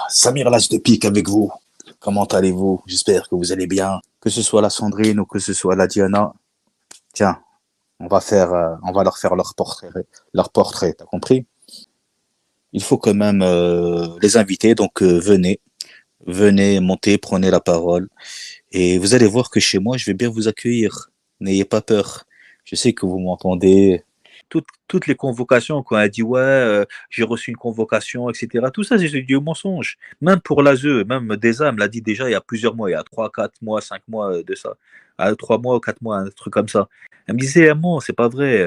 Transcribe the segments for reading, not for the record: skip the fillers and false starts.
Samir Las de Pique avec vous. Comment allez-vous? J'espère que vous allez bien. Que ce soit la Sandrine ou que ce soit la Diana. Tiens, on va leur faire leur portrait. T'as compris? Il faut quand même les inviter. Donc venez, montez, prenez la parole. Et vous allez voir que chez moi, je vais bien vous accueillir. N'ayez pas peur. Je sais que vous m'entendez. Toutes les convocations, quand elle dit ouais, j'ai reçu une convocation, etc. Tout ça, c'est du mensonge. Même pour l'ASE, même Desa me l'a dit déjà il y a plusieurs mois, il y a 3, 4 mois, 5 mois de ça. 3 mois ou 4 mois, un truc comme ça. Elle me disait, ah, non, c'est pas vrai.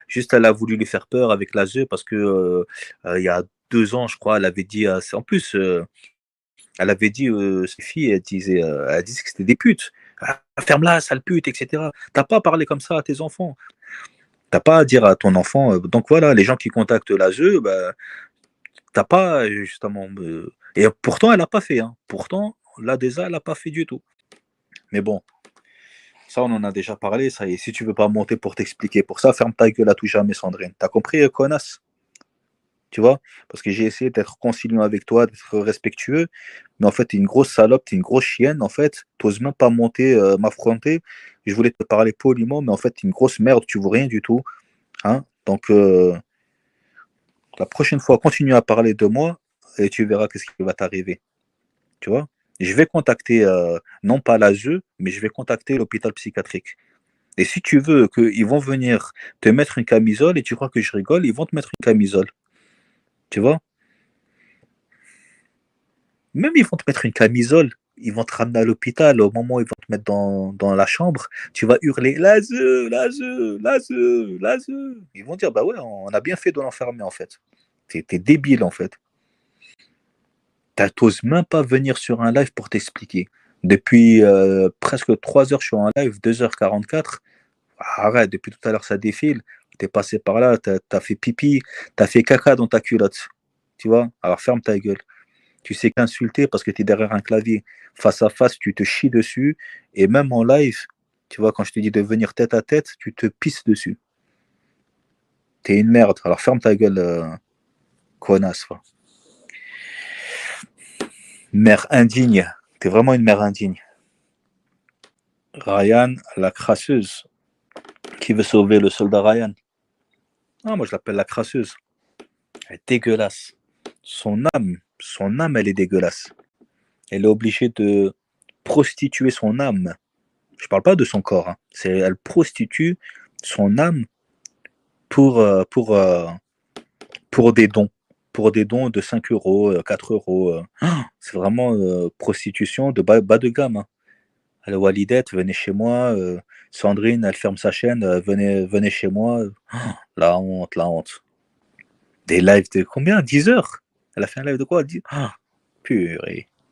Juste, elle a voulu lui faire peur avec l'ASE parce que il y a 2 ans, je crois, elle avait dit, en plus, elle avait dit, ses filles, elle disait que c'était des putes. Ah, ferme-la, sale pute, etc. T'as pas parlé comme ça à tes enfants. T'as pas à dire à ton enfant. Donc voilà, les gens qui contactent l'ASE, bah, t'as pas justement. Et pourtant, elle a pas fait. Hein. Pourtant, l'ADESA, elle a pas fait du tout. Mais bon, ça, on en a déjà parlé. Ça, et si tu veux pas monter pour t'expliquer pour ça, ferme ta gueule à tout jamais, Sandrine. T'as compris, connasse? Tu vois? Parce que j'ai essayé d'être conciliant avec toi, d'être respectueux. Mais en fait, t'es une grosse salope, t'es une grosse chienne. En fait, t'oses même pas monter, m'affronter. Je voulais te parler poliment, mais en fait, t'es une grosse merde. Tu vaux rien du tout. Hein? Donc, la prochaine fois, continue à parler de moi et tu verras qu'est-ce qui va t'arriver. Tu vois? Je vais contacter, non pas l'ASE, mais je vais contacter l'hôpital psychiatrique. Et si tu veux qu'ils vont venir te mettre une camisole et tu crois que je rigole, ils vont te mettre une camisole. Tu vois? Même ils vont te mettre une camisole, ils vont te ramener à l'hôpital. Au moment où ils vont te mettre dans la chambre, tu vas hurler l'ASE, l'ASE, l'ASE, l'ASE. Ils vont dire, bah ouais, on a bien fait de l'enfermer en fait. T'es débile en fait. T'oses même pas venir sur un live pour t'expliquer. Depuis presque 3 heures, je suis en live, 2h44. Arrête, depuis tout à l'heure, ça défile. T'es passé par là, t'as fait pipi, t'as fait caca dans ta culotte. Tu vois? Alors ferme ta gueule. Tu sais qu'insulter parce que t'es derrière un clavier. Face à face, tu te chies dessus. Et même en live, tu vois, quand je te dis de venir tête à tête, tu te pisses dessus. T'es une merde. Alors ferme ta gueule, connasse. Va. Mère indigne. T'es vraiment une mère indigne. Ryan, la crasseuse, qui veut sauver le soldat Ryan. Ah, moi je l'appelle la crasseuse. Elle est dégueulasse. Son âme, elle est dégueulasse. Elle est obligée de prostituer son âme. Je parle pas de son corps. Hein. Elle prostitue son âme pour, euh, pour, euh, pour des dons. Pour des dons de 5 euros, 4 euros. C'est vraiment prostitution de bas de gamme. Hein. Walidette, venez chez moi. Sandrine, elle ferme sa chaîne. Venez chez moi. La honte, la honte. Des lives de combien? 10 heures. Elle a fait un live de quoi? 10... Purée.